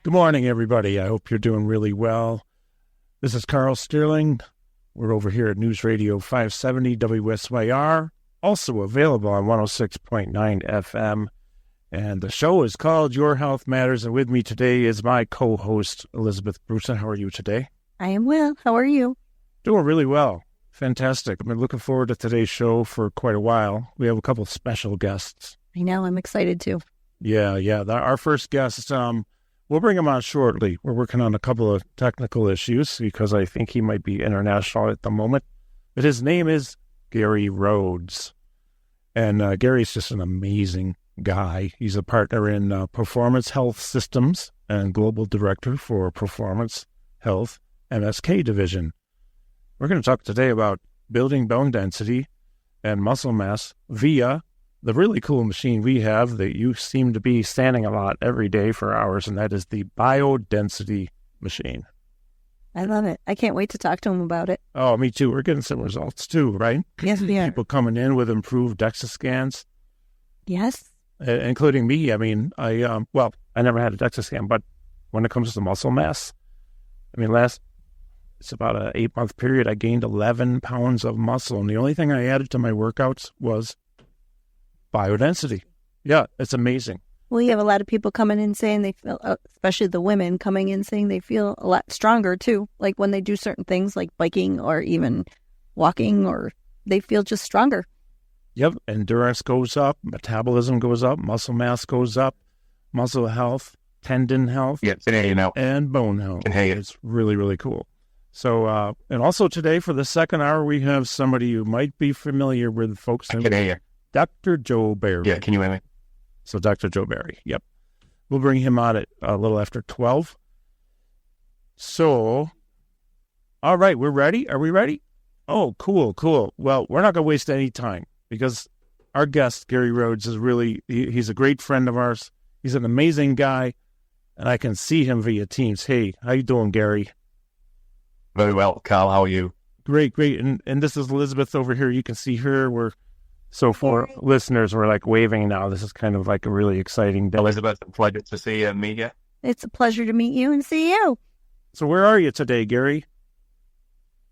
Good morning, everybody. I hope you're doing really well. This is Carl Sterling. We're over here at News Radio 570 WSYR, also available on 106.9 FM. And the show is called Your Health Matters. And with me today is my co-host, Elizabeth Bruson. How are you today? I am well. How are you? Doing really well. Fantastic. I've been looking forward to today's show for quite a while. We have a couple of special guests. I know. I'm excited too. Yeah. Our first guest, we'll bring him on shortly. We're working on a couple of technical issues because I think he might be international at the moment. But his name is Gary Rhodes. And Gary's just an amazing guy. He's a partner in Performance Health Systems and Global Director for Performance Health MSK Division. We're going to talk today about building bone density and muscle mass via the really cool machine we have that you seem to be standing a lot every day for hours, and that is the bioDensity machine. I love it. I can't wait to talk to him about it. Oh, me too. We're getting some results too, right? Yes, we are. People coming in with improved DEXA scans. Yes. Including me. I mean, I never had a DEXA scan, but when it comes to muscle mass, it's about an 8-month period. I gained 11 pounds of muscle, and the only thing I added to my workouts was bioDensity. Yeah, it's amazing. Well, you have a lot of people coming in saying they feel, especially the women coming in saying they feel a lot stronger too. Like when they do certain things like biking or even walking, or they feel just stronger. Yep, endurance goes up, metabolism goes up, muscle mass goes up, muscle health, tendon health, and bone health. It's really, really cool. So, and also today for the second hour, we have somebody who might be familiar with folks. I can hear you. Dr. Joe Barry. Yeah, can you hear me? So Dr. Joe Barry, yep. We'll bring him on at a little after 12. So, all right, we're ready. Are we ready? Oh, cool. Well, we're not going to waste any time because our guest, Gary Rhodes, is he's a great friend of ours. He's an amazing guy, and I can see him via Teams. Hey, how you doing, Gary? Very well, Carl. How are you? Great. And this is Elizabeth over here. You can see her. So for listeners, we're like waving now. This is kind of like a really exciting day. Elizabeth, a pleasure to see you, meet you. It's a pleasure to meet you and see you. So where are you today, Gary?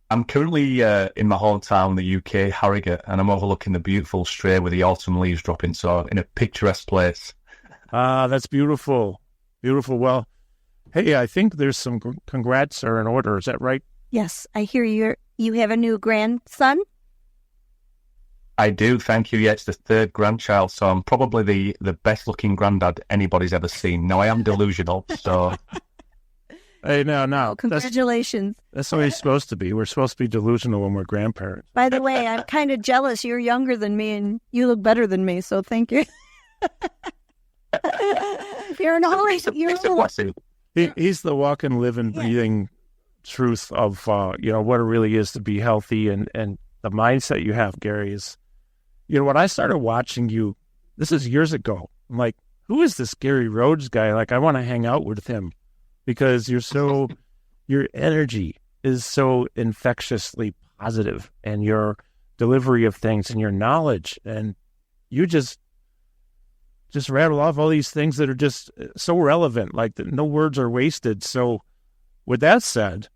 I'm currently in my hometown, the UK, Harrogate, and I'm overlooking the beautiful Stray with the autumn leaves dropping, so in a picturesque place. That's beautiful. Beautiful. Well, hey, I think there's some congrats are in order. Is that right? Yes, I hear you have a new grandson. I do, thank you. Yeah, it's the third grandchild, so I'm probably the best-looking granddad anybody's ever seen. Now, I am delusional, so... Hey, no. Congratulations. That's the way it's supposed to be. We're supposed to be delusional when we're grandparents. By the way, I'm kind of jealous. You're younger than me, and you look better than me, so thank you. You're an always... It's a blessing. He's the walking, living, breathing truth of, what it really is to be healthy, and the mindset you have, Gary, is... when I started watching you, this is years ago, I'm like, who is this Gary Rhodes guy? Like, I want to hang out with him because your energy is so infectiously positive, and your delivery of things and your knowledge, and you just rattle off all these things that are just so relevant, like no words are wasted. So with that said,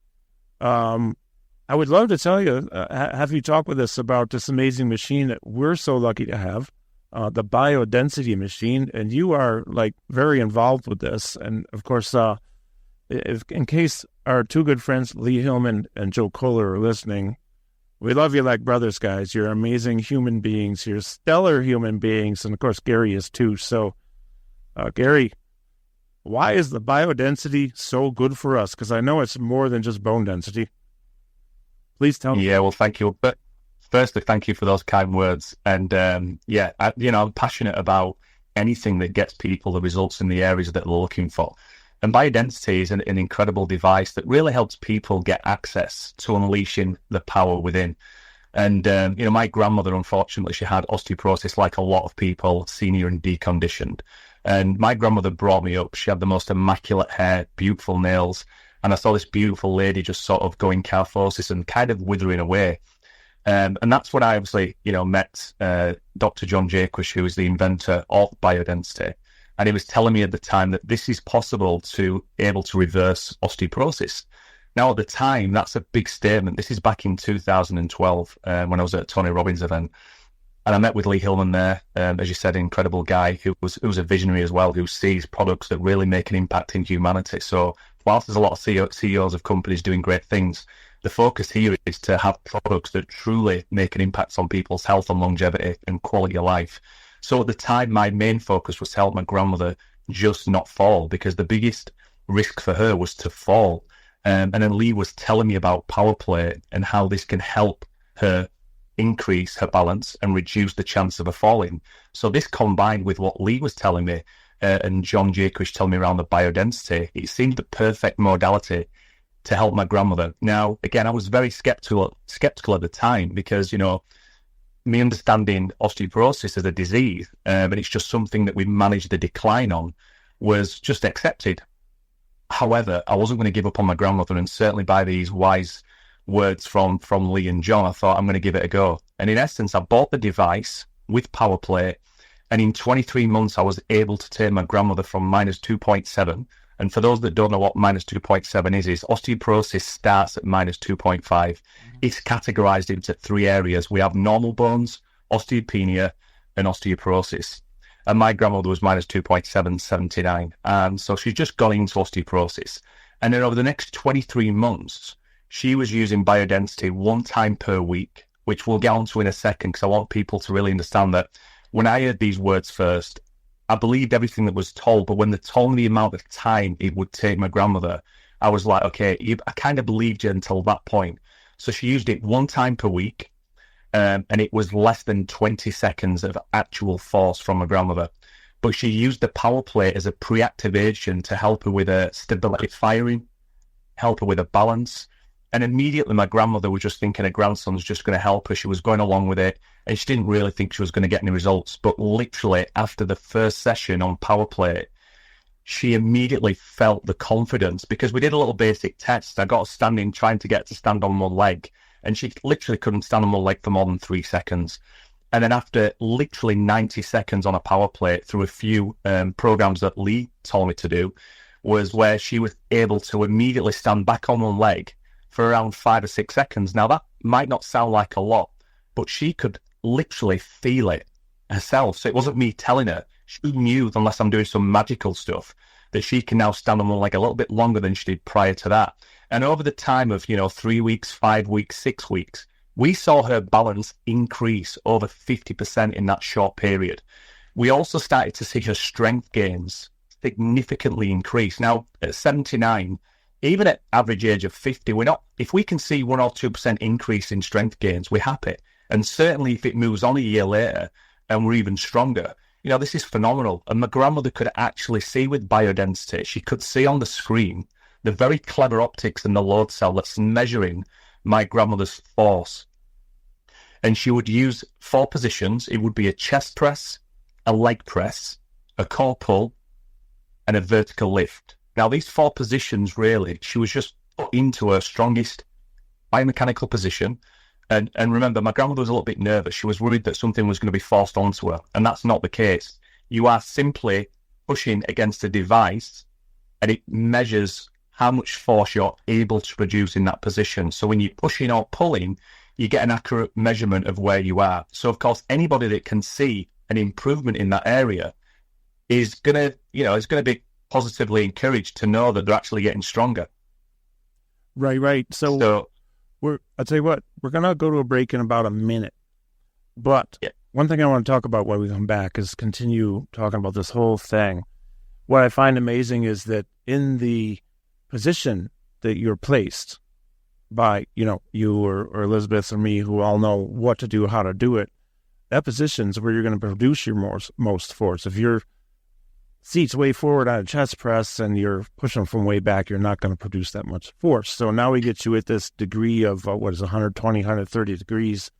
I would love to tell you, have you talk with us about this amazing machine that we're so lucky to have, the bioDensity machine, and you are like very involved with this. And of course, in case our two good friends, Lee Hillman and Joe Kohler, are listening, we love you like brothers, guys. You're amazing human beings. You're stellar human beings. And of course, Gary is too. So, Gary, why is the bioDensity so good for us? Because I know it's more than just bone density. Please tell me. Yeah, well, thank you. But firstly, thank you for those kind words. And I'm passionate about anything that gets people the results in the areas that they're looking for. And bioDensity is an incredible device that really helps people get access to unleashing the power within. And, my grandmother, unfortunately, she had osteoporosis like a lot of people, senior and deconditioned. And my grandmother brought me up. She had the most immaculate hair, beautiful nails. And I saw this beautiful lady just sort of going kyphosis and kind of withering away. And that's when I obviously, met Dr. John Jaquish, who is the inventor of bioDensity. And he was telling me at the time that this is possible to able to reverse osteoporosis. Now, at the time, that's a big statement. This is back in 2012 when I was at a Tony Robbins event. And I met with Lee Hillman there, as you said, an incredible guy who was a visionary as well, who sees products that really make an impact in humanity. So whilst there's a lot of CEOs of companies doing great things, the focus here is to have products that truly make an impact on people's health and longevity and quality of life. So at the time, my main focus was to help my grandmother just not fall, because the biggest risk for her was to fall. And then Lee was telling me about power play and how this can help her increase her balance and reduce the chance of her falling. So this combined with what Lee was telling me and John Jaquish telling me around the bioDensity, it seemed the perfect modality to help my grandmother. Now, again, I was very skeptical at the time because, me understanding osteoporosis as a disease, and it's just something that we managed the decline on, was just accepted. However, I wasn't going to give up on my grandmother, and certainly by these wise words from Lee and John, I thought I'm going to give it a go. And in essence, I bought the device with power play, and in 23 months, I was able to take my grandmother from minus 2.7. And for those that don't know what minus 2.7 is osteoporosis starts at minus 2.5. It's categorized into three areas. We have normal bones, osteopenia, and osteoporosis. And my grandmother was minus 2.779. And so she's just gone into osteoporosis. And then over the next 23 months, she was using bioDensity 1 time per week, which we'll get onto in a second, because I want people to really understand that when I heard these words first, I believed everything that was told, but when they told me the amount of time it would take my grandmother, I was like, okay, I kind of believed you until that point. So she used it 1 time per week, and it was less than 20 seconds of actual force from my grandmother. But she used the power play as a pre-activation to help her with a stability firing, help her with a balance. And immediately my grandmother was just thinking her grandson's just going to help her. She was going along with it, and she didn't really think she was going to get any results. But literally after the first session on power play, she immediately felt the confidence, because we did a little basic test. I got her standing, trying to get to stand on one leg, and she literally couldn't stand on one leg for more than 3 seconds. And then after literally 90 seconds on a power play through a few programs that Lee told me to do, was where she was able to immediately stand back on one leg for around 5 or 6 seconds. Now, that might not sound like a lot, but she could literally feel it herself. So it wasn't me telling her. She knew, unless I'm doing some magical stuff, that she can now stand on one leg a little bit longer than she did prior to that. And over the time of, 3 weeks, 5 weeks, 6 weeks, we saw her balance increase over 50% in that short period. We also started to see her strength gains significantly increase. Now, at 79, even at average age of 50, if we can see 1 or 2% increase in strength gains, we're happy. And certainly if it moves on a year later and we're even stronger, this is phenomenal. And my grandmother could actually see with bioDensity, she could see on the screen the very clever optics in the load cell that's measuring my grandmother's force. And she would use 4 positions. It would be a chest press, a leg press, a core pull, and a vertical lift. Now, these 4 positions, really, she was just put into her strongest biomechanical position. And remember, my grandmother was a little bit nervous. She was worried that something was going to be forced onto her. And that's not the case. You are simply pushing against a device, and it measures how much force you're able to produce in that position. So when you're pushing or pulling, you get an accurate measurement of where you are. So, of course, anybody that can see an improvement in that area is going to be positively encouraged to know that they're actually getting stronger. Right. So I'll tell you what, we're going to go to a break in about a minute. But One thing I want to talk about when we come back is continue talking about this whole thing. What I find amazing is that in the position that you're placed by, you or Elizabeth or me, who all know what to do, how to do it, that position's where you're going to produce your most force. If your seat's way forward on a chest press and you're pushing from way back, you're not going to produce that much force. So now we get you at this degree of 120, 130 degrees,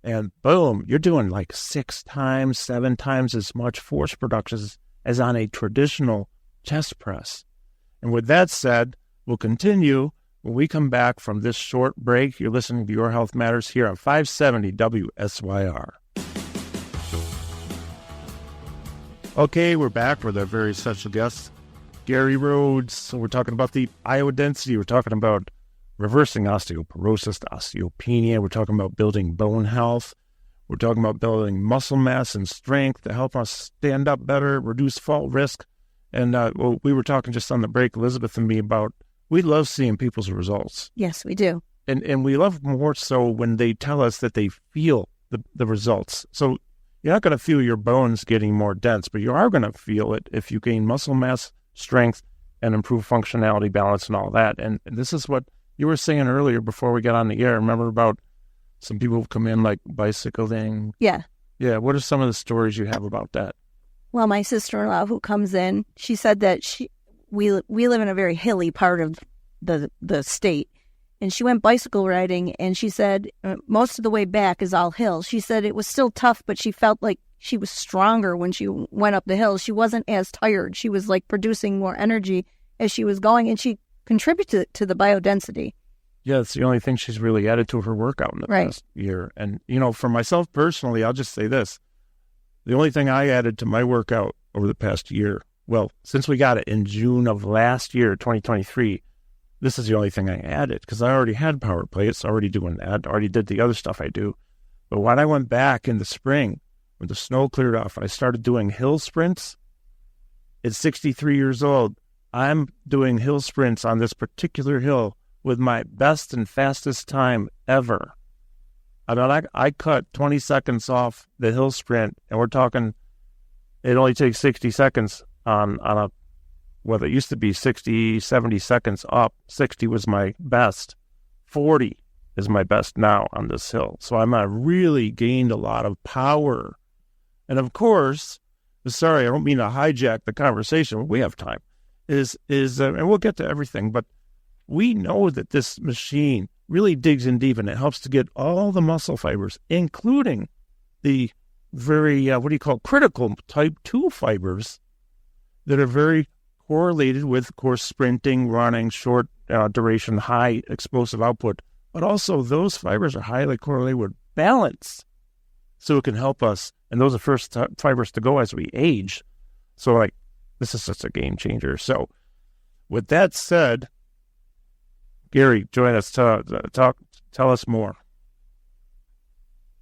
and boom, you're doing like 6 times, 7 times as much force production as on a traditional chest press. And with that said, we'll continue when we come back from this short break. You're listening to Your Health Matters here on 570 WSYR. Okay, we're back with our very special guest, Gary Rhodes. So we're talking about the bioDensity. We're talking about reversing osteoporosis, osteopenia. We're talking about building bone health. We're talking about building muscle mass and strength to help us stand up better, reduce fall risk. And we were talking just on the break, Elizabeth and me, about we love seeing people's results. Yes, we do. And we love more so when they tell us that they feel the results. So you're not going to feel your bones getting more dense, but you are going to feel it if you gain muscle mass, strength, and improve functionality, balance, and all that. And this is what you were saying earlier before we got on the air. Remember about some people who come in like bicycling? Yeah. Yeah. What are some of the stories you have about that? Well, my sister-in-law who comes in, she said that we live in a very hilly part of the state. And she went bicycle riding, and she said most of the way back is all hill. She said it was still tough, but she felt like she was stronger when she went up the hill. She wasn't as tired. She was like producing more energy as she was going, and she contributed to the bioDensity. Yeah, it's the only thing she's really added to her workout in the past year. And, for myself personally, I'll just say this. The only thing I added to my workout over the past year, well, since we got it in June of last year, 2023, this is the only thing I added because I already had power plates, already doing that, already did the other stuff I do. But when I went back in the spring, when the snow cleared off, I started doing hill sprints. At 63 years old, I'm doing hill sprints on this particular hill with my best and fastest time ever. I mean, I cut 20 seconds off the hill sprint, and we're talking it only takes 60 seconds on a well, it used to be 60, 70 seconds up. 60 was my best. 40 is my best now on this hill. So I'm really gained a lot of power. And of course, sorry, I don't mean to hijack the conversation. We have time. And we'll get to everything, but we know that this machine really digs in deep and it helps to get all the muscle fibers, including the very, critical type 2 fibers that are very correlated with, of course, sprinting, running, short duration, high explosive output. But also those fibers are highly correlated with balance. So it can help us. And those are first fibers to go as we age. So this is such a game changer. So with that said, Gary, join us. Tell us more.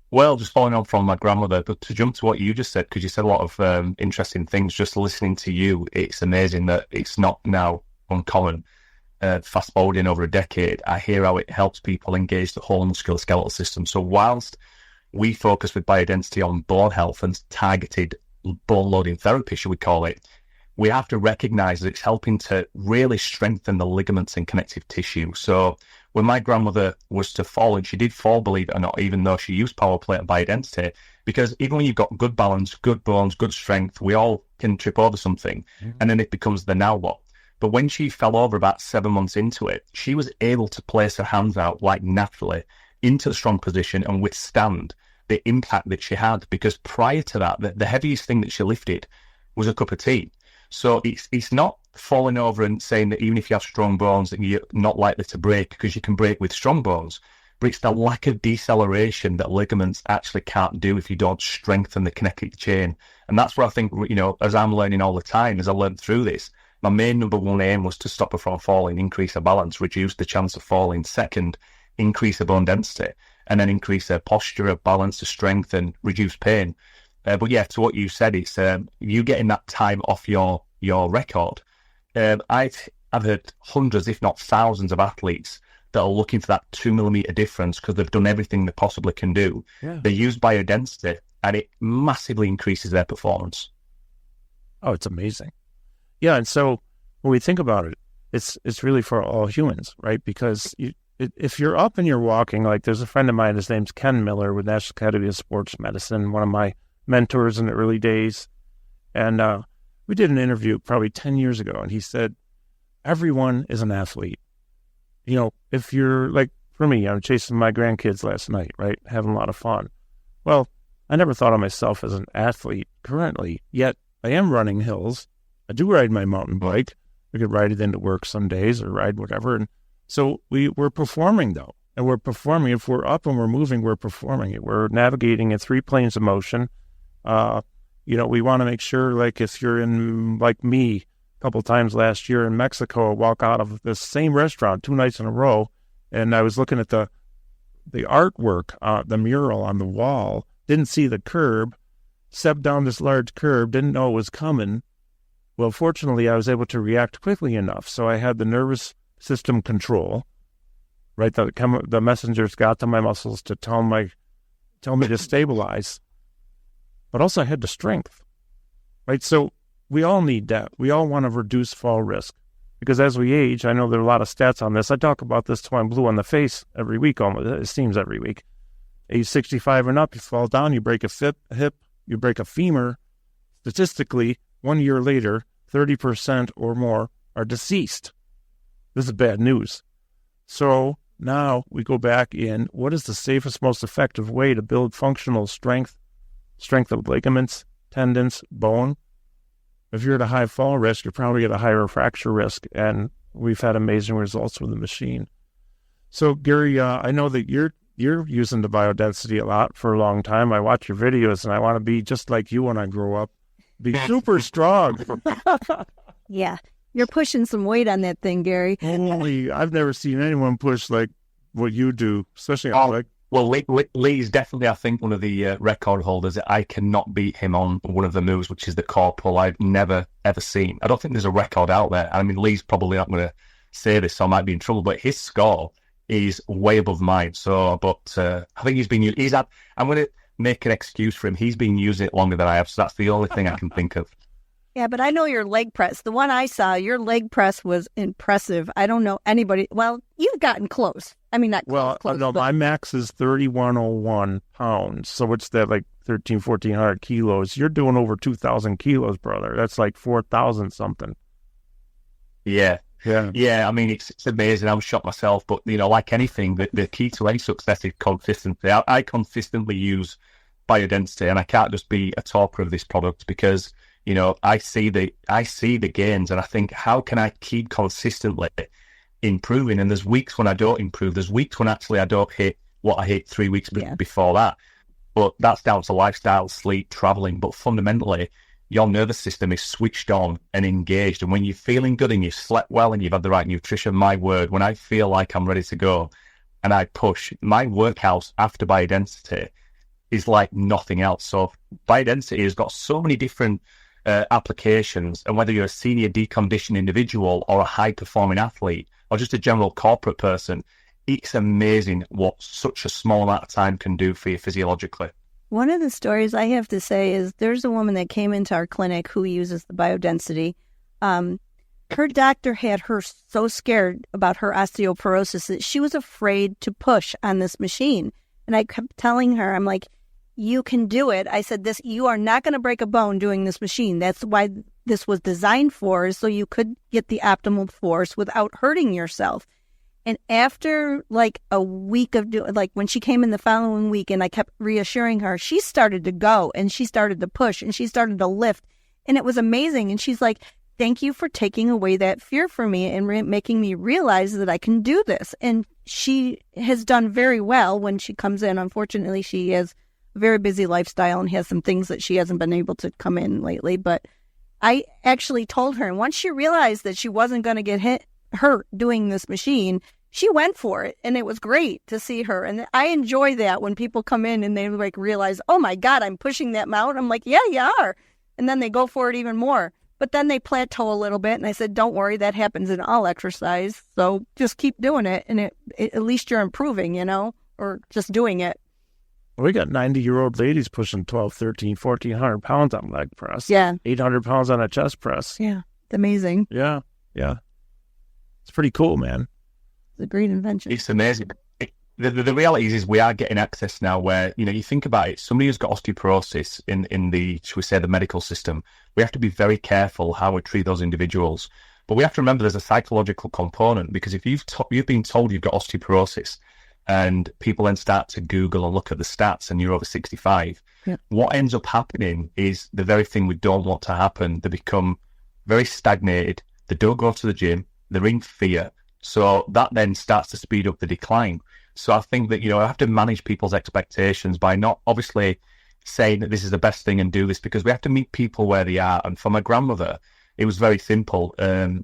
Well, just following on from my grandmother, but to jump to what you just said, because you said a lot of interesting things, just listening to you, it's amazing that it's not now uncommon. Fast forwarding over a decade, I hear how it helps people engage the whole musculoskeletal system. So whilst we focus with bioDensity on bone health and targeted bone loading therapy, should we call it, we have to recognize that it's helping to really strengthen the ligaments and connective tissue. So when my grandmother was to fall, and she did fall, believe it or not, even though she used power plate and bioDensity, because even when you've got good balance, good bones, good strength, we all can trip over something, and then it becomes the now what. But when she fell over about 7 months into it, she was able to place her hands out naturally into the strong position and withstand the impact that she had, because prior to that, the heaviest thing that she lifted was a cup of tea. So it's not falling over and saying that even if you have strong bones that you're not likely to break, because you can break with strong bones, but it's the lack of deceleration that ligaments actually can't do if you don't strengthen the connective chain. And that's where I think, as I'm learning all the time, as I learned through this, my main number one aim was to stop her from falling, increase her balance, reduce the chance of falling. Second, increase her bone density, and then increase her posture, her balance, her strength, and reduce pain. But yeah, to what you said, it's you getting that time off your record. I've heard hundreds, if not thousands, of athletes that are looking for that 2 millimeter difference because they've done everything they possibly can do. Yeah. They use bioDensity, and it massively increases their performance. Oh, it's amazing. Yeah, and so when we think about it, it's really for all humans, right? Because if you're up and you're walking, like there's a friend of mine, his name's Ken Miller with National Academy of Sports Medicine, one of my mentors in the early days. And we did an interview probably 10 years ago, and he said, everyone is an athlete. If you're like, for me, I'm chasing my grandkids last night, right? Having a lot of fun. Well, I never thought of myself as an athlete currently, yet I am running hills. I do ride my mountain bike. I could ride it into work some days or ride whatever. And so we're performing though. And we're performing. If we're up and we're moving, we're performing it. We're navigating in 3 planes of motion. We want to make sure, like if you're in, like me, a couple times last year in Mexico, I walk out of this same restaurant 2 nights in a row, and I was looking at the artwork, the mural on the wall, didn't see the curb, stepped down this large curb, didn't know it was coming. Well, fortunately, I was able to react quickly enough, so I had the nervous system control, right? The messengers got to my muscles to tell me to stabilize. But also I had the strength, right? So we all need that. We all want to reduce fall risk because as we age, I know there are a lot of stats on this. I talk about this till I'm blue on the face every week, almost. It seems every week. Age 65 and up, you fall down, you break a hip, you break a femur. Statistically, 1 year later, 30% or more are deceased. This is bad news. So now we go back in, what is the safest, most effective way to build functional strength of ligaments, tendons, bone? If you're at a high fall risk, you're probably at a higher fracture risk, and we've had amazing results with the machine. So, Gary, I know that you're using the bioDensity a lot for a long time. I watch your videos, and I want to be just like you when I grow up. Be super strong. Yeah. You're pushing some weight on that thing, Gary. Holy, I've never seen anyone push like what you do, especially on leg. Well, Lee is definitely, I think, one of the record holders. I cannot beat him on one of the moves, which is the core pull. I've never, ever seen. I don't think there's a record out there. I mean, Lee's probably not going to say this, so I might be in trouble, but his score is way above mine. So, but I think I'm going to make an excuse for him. He's been using it longer than I have, so that's the only thing I can think of. Yeah, but I know your leg press. The one I saw, your leg press was impressive. I don't know anybody. Well, you've gotten close. I mean, not close. Well, close, no, but... my max is 3,101 pounds. So what's that, like 1,400 kilos? You're doing over 2,000 kilos, brother. That's like 4,000 something. Yeah. Yeah. Yeah, I mean, it's amazing. I'm shocked myself. But, like anything, the key to any success is consistency. I consistently use bioDensity, and I can't just be a talker of this product because... I see the gains, and I think, how can I keep consistently improving? And there's weeks when I don't improve. There's weeks when actually I don't hit what I hit 3 weeks before that. But that's down to lifestyle, sleep, traveling. But fundamentally, your nervous system is switched on and engaged. And when you're feeling good and you've slept well and you've had the right nutrition, my word, when I feel like I'm ready to go and I push, my workouts after bioDensity is like nothing else. So bioDensity has got so many different applications, and whether you're a senior deconditioned individual or a high-performing athlete or just a general corporate person, it's amazing what such a small amount of time can do for you physiologically. One of the stories I have to say is there's a woman that came into our clinic who uses the bioDensity. Her doctor had her so scared about her osteoporosis that she was afraid to push on this machine. And I kept telling her, I'm like, you can do it. I said, you are not going to break a bone doing this machine. That's why this was designed for, so you could get the optimal force without hurting yourself. And after like a week of when she came in the following week and I kept reassuring her, she started to go and she started to push and she started to lift. And it was amazing. And she's like, thank you for taking away that fear from me and making me realize that I can do this. And she has done very well when she comes in. Unfortunately, she has very busy lifestyle and has some things that she hasn't been able to come in lately. But I actually told her, and once she realized that she wasn't going to get hurt doing this machine, she went for it. And it was great to see her. And I enjoy that when people come in and they like realize, oh my God, I'm pushing that mountain. I'm like, yeah, you are. And then they go for it even more. But then they plateau a little bit. And I said, don't worry, that happens in all exercise. So just keep doing it. And at least you're improving, or just doing it. We got 90-year-old ladies pushing 12, 13, 1,400 pounds on leg press. Yeah. 800 pounds on a chest press. Yeah. It's amazing. Yeah. Yeah. It's pretty cool, man. It's a great invention. It's amazing. The reality is we are getting access now where, you think about it, somebody who's got osteoporosis in the, shall we say, the medical system, we have to be very careful how we treat those individuals. But we have to remember there's a psychological component, because if you've been told you've got osteoporosis, and people then start to Google and look at the stats and you're over 65, what ends up happening is the very thing we don't want to happen. They become very stagnated. They don't go to the gym. They're in fear. So that then starts to speed up the decline. So I think that, I have to manage people's expectations by not obviously saying that this is the best thing and do this, because we have to meet people where they are. And for my grandmother, it was very simple.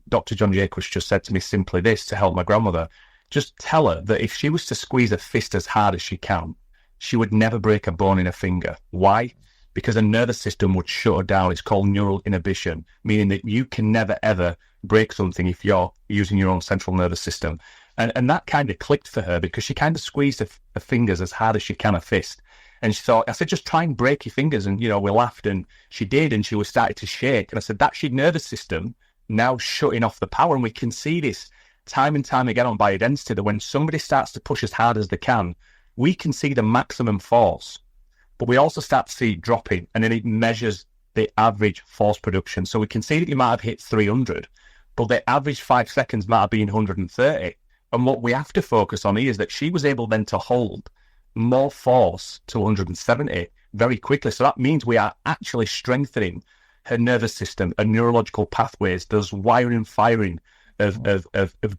Dr. John Jacobs just said to me simply this to help my grandmother. Just tell her that if she was to squeeze her fist as hard as she can, she would never break a bone in her finger. Why? Because her nervous system would shut her down. It's called neural inhibition, meaning that you can never, ever break something if you're using your own central nervous system. And that kind of clicked for her, because she kind of squeezed her fingers as hard as she can, her fist. And she thought, I said, just try and break your fingers. And, we laughed, and she did, and she was starting to shake. And I said, that's your nervous system now shutting off the power. And we can see this time and time again on bioDensity, that when somebody starts to push as hard as they can, we can see the maximum force, but we also start to see it dropping, and then it measures the average force production. So we can see that you might have hit 300, but the average 5 seconds might have been 130. And what we have to focus on here is that she was able then to hold more force to 170 very quickly. So that means we are actually strengthening her nervous system and neurological pathways. There's wiring and firing of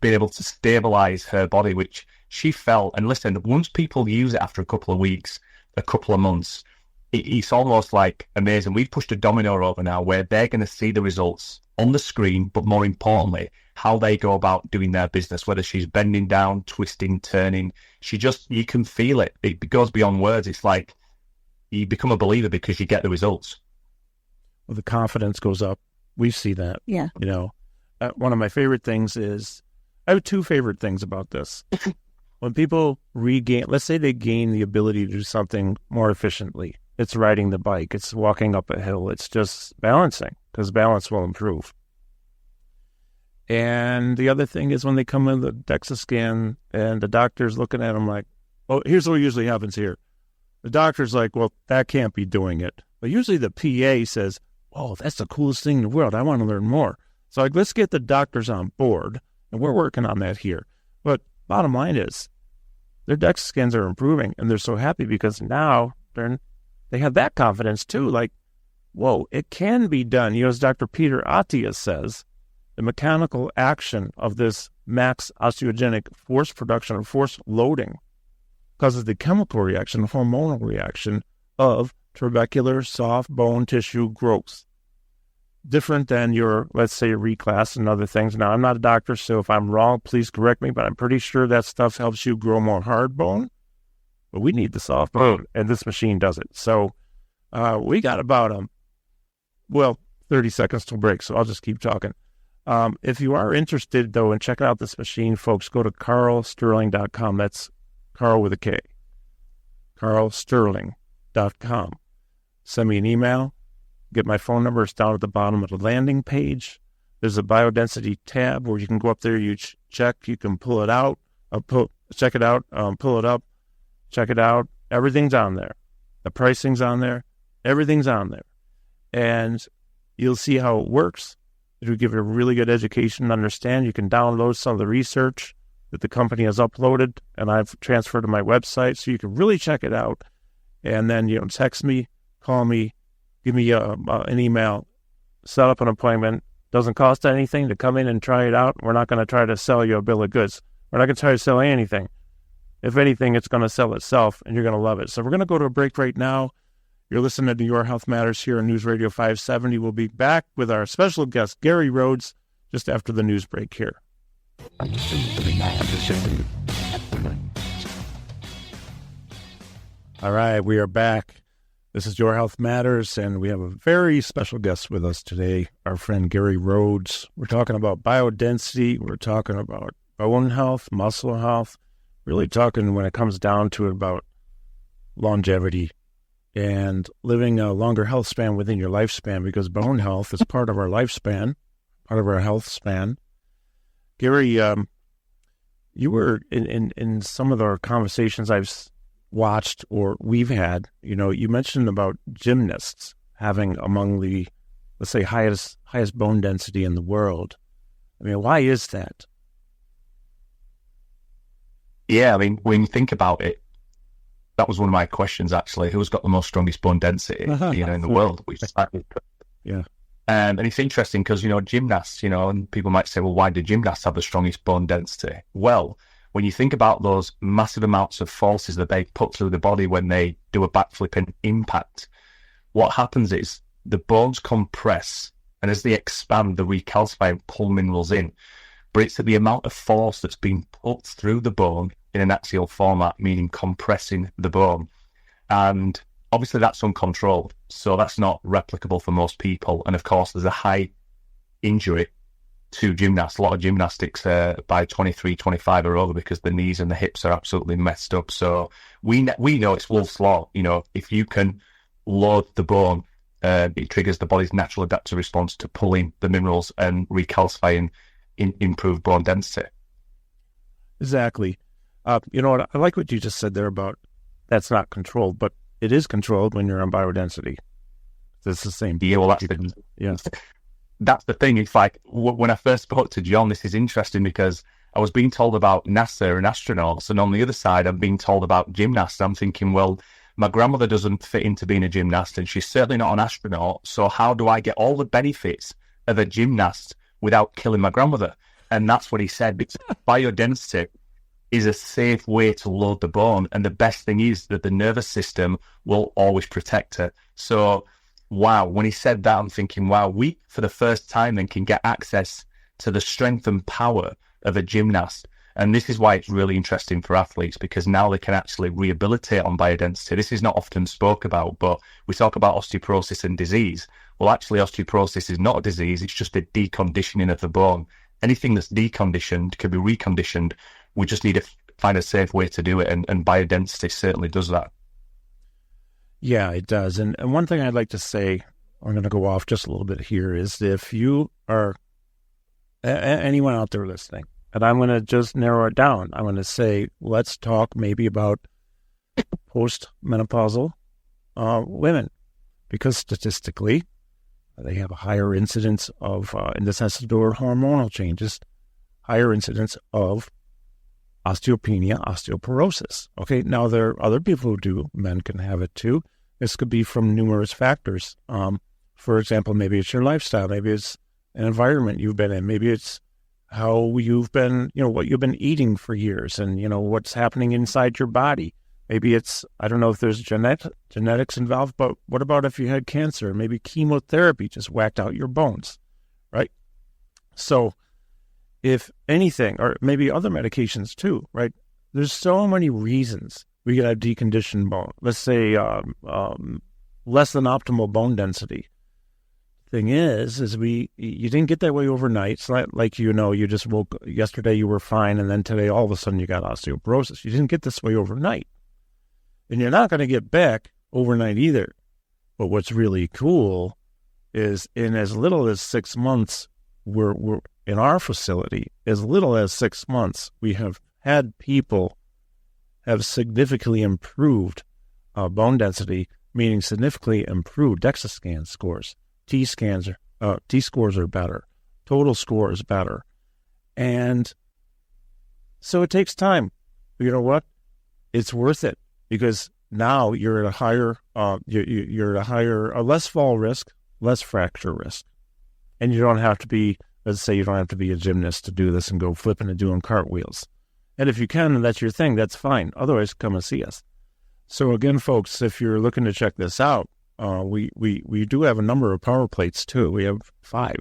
being able to stabilize her body, which she felt. And listen, once people use it after a couple of weeks, a couple of months, it's almost like amazing. We've pushed a domino over now where they're going to see the results on the screen, but more importantly, how they go about doing their business, whether she's bending down, twisting, turning. You can feel it. It goes beyond words. It's like you become a believer because you get the results. Well, the confidence goes up. We see that. Yeah. One of my favorite things is, I have two favorite things about this. When people regain, let's say they gain the ability to do something more efficiently. It's riding the bike. It's walking up a hill. It's just balancing, because balance will improve. And the other thing is when they come in the DEXA scan and the doctor's looking at them like, oh, here's what usually happens here. The doctor's like, well, that can't be doing it. But usually the PA says, oh, that's the coolest thing in the world. I want to learn more. So like, let's get the doctors on board, and we're working on that here. But bottom line is, their DEXA scans are improving, and they're so happy because now they have that confidence too. Like, whoa, it can be done. As Dr. Peter Attia says, the mechanical action of this max osteogenic force production or force loading causes the chemical reaction, the hormonal reaction of trabecular soft bone tissue growth. Different than your, let's say, reclass and other things. Now, I'm not a doctor, so if I'm wrong, please correct me, but I'm pretty sure that stuff helps you grow more hard bone. But we need the soft bone, and this machine does it. So we got about 30 seconds till break, so I'll just keep talking. If you are interested, though, in checking out this machine, folks, go to carlsterling.com. That's Carl with a K. carlsterling.com. Send me an email. Get my phone number. It's down at the bottom of the landing page. There's a bioDensity tab where you can go up there, you check, you can pull it out, check it out, pull it up, check it out. Everything's on there. The pricing's on there. Everything's on there. And you'll see how it works. It'll give you a really good education and understand. You can download some of the research that the company has uploaded, and I've transferred to my website, so you can really check it out. And then, text me, call me, give me an email, set up an appointment. Doesn't cost anything to come in and try it out. We're not going to try to sell you a bill of goods. We're not going to try to sell anything. If anything, it's going to sell itself, and you're going to love it. So we're going to go to a break right now. You're listening to Your Health Matters here on News Radio 570. We'll be back with our special guest, Gary Rhodes, just after the news break here. All right, we are back. This is Your Health Matters, and we have a very special guest with us today, our friend Gary Rhodes. We're talking about bioDensity. We're talking about bone health, muscle health, really talking when it comes down to it about longevity and living a longer health span within your lifespan, because bone health is part of our lifespan, part of our health span. Gary, you were in some of our conversations I've watched or we've had, you mentioned about gymnasts having among the, let's say, highest bone density in the world. I mean, why is that? Yeah, I mean, when you think about it, that was one of my questions, actually. Who's got the most strongest bone density, in the world? Yeah. And it's interesting because, gymnasts, and people might say, well, why do gymnasts have the strongest bone density? Well, when you think about those massive amounts of forces that they put through the body when they do a backflip and impact, what happens is the bones compress, and as they expand, they recalcify and pull minerals in. But it's the amount of force that's being put through the bone in an axial format, meaning compressing the bone. And obviously that's uncontrolled, so that's not replicable for most people. And of course, there's a high injury to gymnasts. A lot of gymnastics by 23, 25 are over because the knees and the hips are absolutely messed up. So we know it's Wolff's Law. You know, if you can load the bone, it triggers the body's natural adaptive response to pulling the minerals and recalcifying improve bone density. Exactly. You know what? I like what you just said there about that's not controlled, but it is controlled when you're on bioDensity. It's the same. Yeah, well, that's the thing. It's like when I first spoke to John, this is interesting because I was being told about NASA and astronauts, and on the other side, I'm being told about gymnasts. I'm thinking, well, my grandmother doesn't fit into being a gymnast, and she's certainly not an astronaut. So how do I get all the benefits of a gymnast without killing my grandmother? And that's what he said, because bioDensity is a safe way to load the bone. And the best thing is that the nervous system will always protect her. So, wow, when he said that, I'm thinking, wow, we, for the first time, then can get access to the strength and power of a gymnast. And this is why it's really interesting for athletes, because now they can actually rehabilitate on bioDensity. This is not often spoke about, but we talk about osteoporosis and disease. Well, actually, osteoporosis is not a disease. It's just a deconditioning of the bone. Anything that's deconditioned can be reconditioned. We just need to find a safe way to do it, and bioDensity certainly does that. Yeah, it does. And one thing I'd like to say, I'm going to go off just a little bit here, is if you are anyone out there listening, and I'm going to just narrow it down. I'm going to say, let's talk maybe about postmenopausal women, because statistically, they have a higher incidence of, in the sense of their hormonal changes, higher incidence of osteopenia, osteoporosis. Okay, now there are other people who do. Men can have it too. This could be from numerous factors. For example, maybe it's your lifestyle. Maybe it's an environment you've been in. Maybe it's how you've been, what you've been eating for years, and, what's happening inside your body. Maybe it's, I don't know if there's genetics involved, but what about if you had cancer? Maybe chemotherapy just whacked out your bones, right? So if anything, or maybe other medications too, right? There's so many reasons we could have deconditioned bone. Let's say less than optimal bone density. Thing is you didn't get that way overnight. It's not like, you just woke, yesterday you were fine, and then today all of a sudden you got osteoporosis. You didn't get this way overnight. And you're not going to get back overnight either. But what's really cool is in as little as 6 months, we're in our facility, as little as 6 months, we have had people have significantly improved bone density, meaning significantly improved DEXA scan scores. T-scores are better. Total score is better. And so it takes time. You know what? It's worth it, because now you're at a higher, you're at a less fall risk, less fracture risk. And you don't have to be, let's say you don't have to be a gymnast to do this and go flipping and doing cartwheels. And if you can, and that's your thing, that's fine. Otherwise, come and see us. So again, folks, if you're looking to check this out, we do have a number of power plates too. We have 5.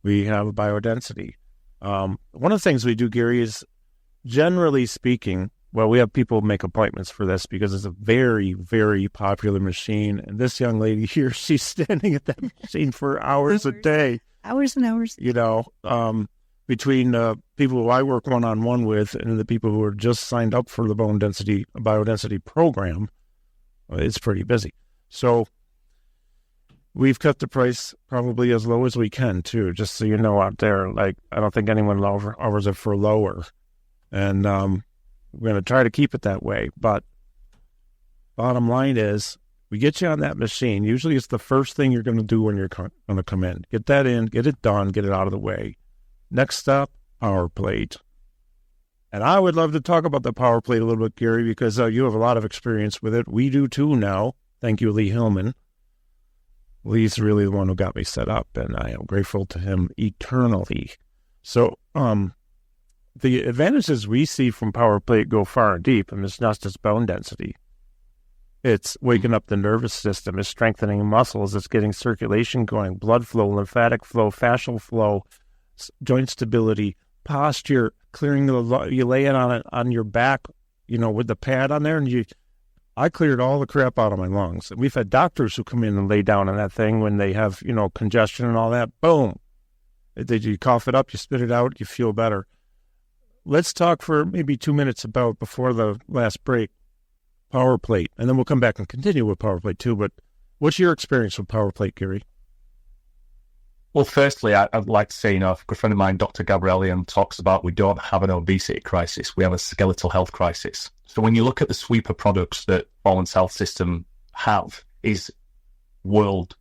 We have bioDensity. One of the things we do, Gary, is generally speaking, well, we have people make appointments for this because it's a very, very popular machine. And this young lady here, she's standing at that machine for hours a day. Hours and hours. Between people who I work one-on-one with and the people who are just signed up for the bioDensity program, it's pretty busy. So we've cut the price probably as low as we can too, just so you know out there. Like, I don't think anyone offers it for lower. And we're going to try to keep it that way. But bottom line is, we get you on that machine. Usually it's the first thing you're going to do when you're going to come in. Get that in, get it done, get it out of the way. Next up, power plate. And I would love to talk about the power plate a little bit, Gary, because you have a lot of experience with it. We do too now. Thank you, Lee Hillman. Lee's really the one who got me set up, and I am grateful to him eternally. So the advantages we see from power plate go far and deep, and it's not just bone density. It's waking up the nervous system, it's strengthening muscles, it's getting circulation going, blood flow, lymphatic flow, fascial flow, joint stability, posture, clearing you lay it on your back, with the pad on there, and I cleared all the crap out of my lungs. We've had doctors who come in and lay down on that thing when they have, congestion and all that. Boom. You cough it up, you spit it out, you feel better. Let's talk for maybe 2 minutes about, before the last break, power plate, and then we'll come back and continue with power plate too. But what's your experience with power plate, Gary? Well, firstly, I'd like to say, a good friend of mine, Dr. Gabrielian, talks about we don't have an obesity crisis, we have a skeletal health crisis. So when you look at the suite of products that Baldwin's Health System have, is world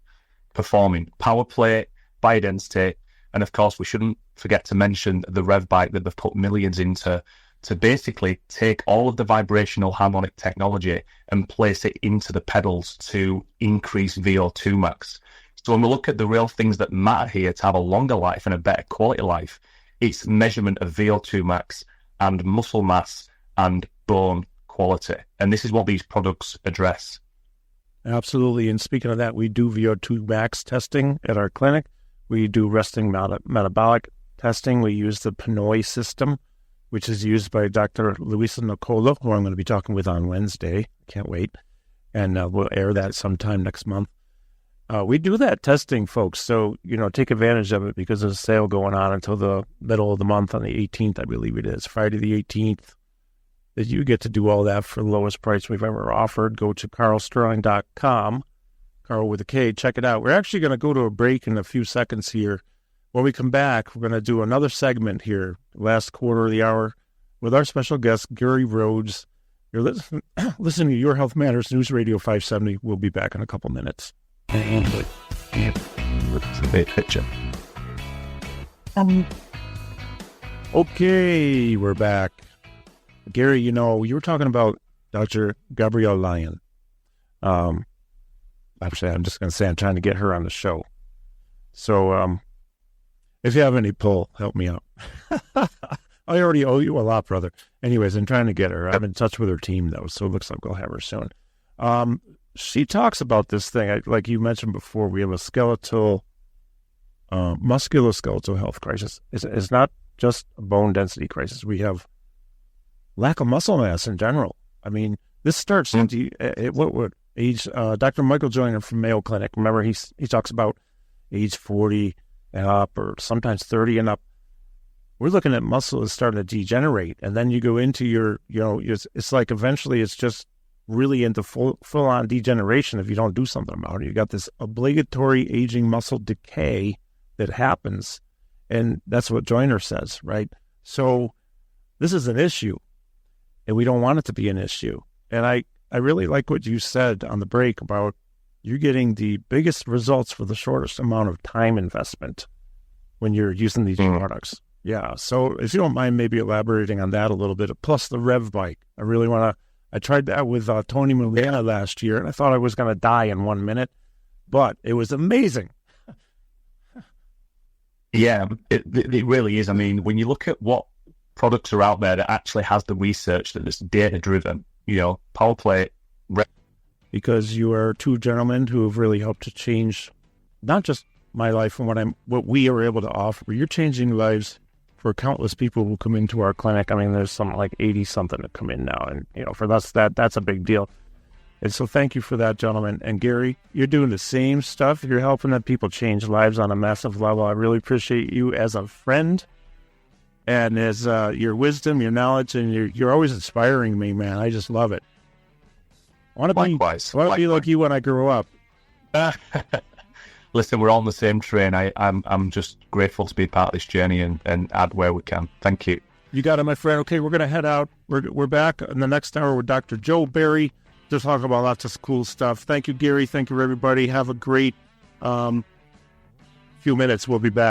performing. Power plate, bioDensity, and of course we shouldn't forget to mention the rev bike that they've put millions into, to basically take all of the vibrational harmonic technology and place it into the pedals to increase VO2 max. So when we look at the real things that matter here to have a longer life and a better quality life, it's measurement of VO2 max and muscle mass and bone quality. And this is what these products address. Absolutely. And speaking of that, we do VO2 max testing at our clinic. We do resting metabolic testing. We use the Pinoy system, which is used by Dr. Luisa Nicola, who I'm going to be talking with on Wednesday. Can't wait. And we'll air that sometime next month. We do that testing, folks. So, take advantage of it because there's a sale going on until the middle of the month on the 18th, I believe it is. Friday the 18th, that you get to do all that for the lowest price we've ever offered. Go to carlsterling.com, Carl with a K. Check it out. We're actually going to go to a break in a few seconds here. When we come back, we're going to do another segment here, last quarter of the hour, with our special guest, Gary Rhodes. You're listening to Your Health Matters, News Radio 570. We'll be back in a couple minutes. Picture. Okay, we're back. Gary, you were talking about Dr. Gabrielle Lyon. Actually, I'm just going to say I'm trying to get her on the show. So, if you have any pull, help me out. I already owe you a lot, brother. Anyways, I'm trying to get her. I'm in touch with her team, though, so it looks like we'll have her soon. She talks about this thing, like you mentioned before, we have a musculoskeletal health crisis. It's not just a bone density crisis. We have lack of muscle mass in general. I mean, this starts at what age? Dr. Michael Joyner from Mayo Clinic, remember, he talks about age 40 and up, or sometimes 30 and up. We're looking at muscle is starting to degenerate, and then you go into your, it's like eventually it's just really into full-on degeneration if you don't do something about it. You got this obligatory aging muscle decay that happens, and that's what Joyner says, right? So this is an issue, and we don't want it to be an issue. And I really like what you said on the break about you're getting the biggest results for the shortest amount of time investment when you're using these products. Yeah, so if you don't mind maybe elaborating on that a little bit, plus the rev bike. I tried that with Tony Molina last year, and I thought I was going to die in 1 minute, but it was amazing. Yeah, it really is. I mean, when you look at what products are out there that actually has the research that is data-driven, power plate. Because you are two gentlemen who have really helped to change not just my life and what we are able to offer, but you're changing lives for countless people who come into our clinic. I mean, there's something like 80-something that come in now, and for us that's a big deal. And so thank you for that, gentlemen. And Gary, you're doing the same stuff. You're helping that people change lives on a massive level. I really appreciate you as a friend, and as your wisdom, your knowledge, and you're always inspiring me, man. I just love it. I want to be like you when I grow up. Listen, we're all on the same train. I'm just grateful to be part of this journey and add where we can. Thank you. You got it, my friend. Okay, we're going to head out. We're back in the next hour with Dr. Joe Barry to talk about lots of cool stuff. Thank you, Gary. Thank you, everybody. Have a great few minutes. We'll be back.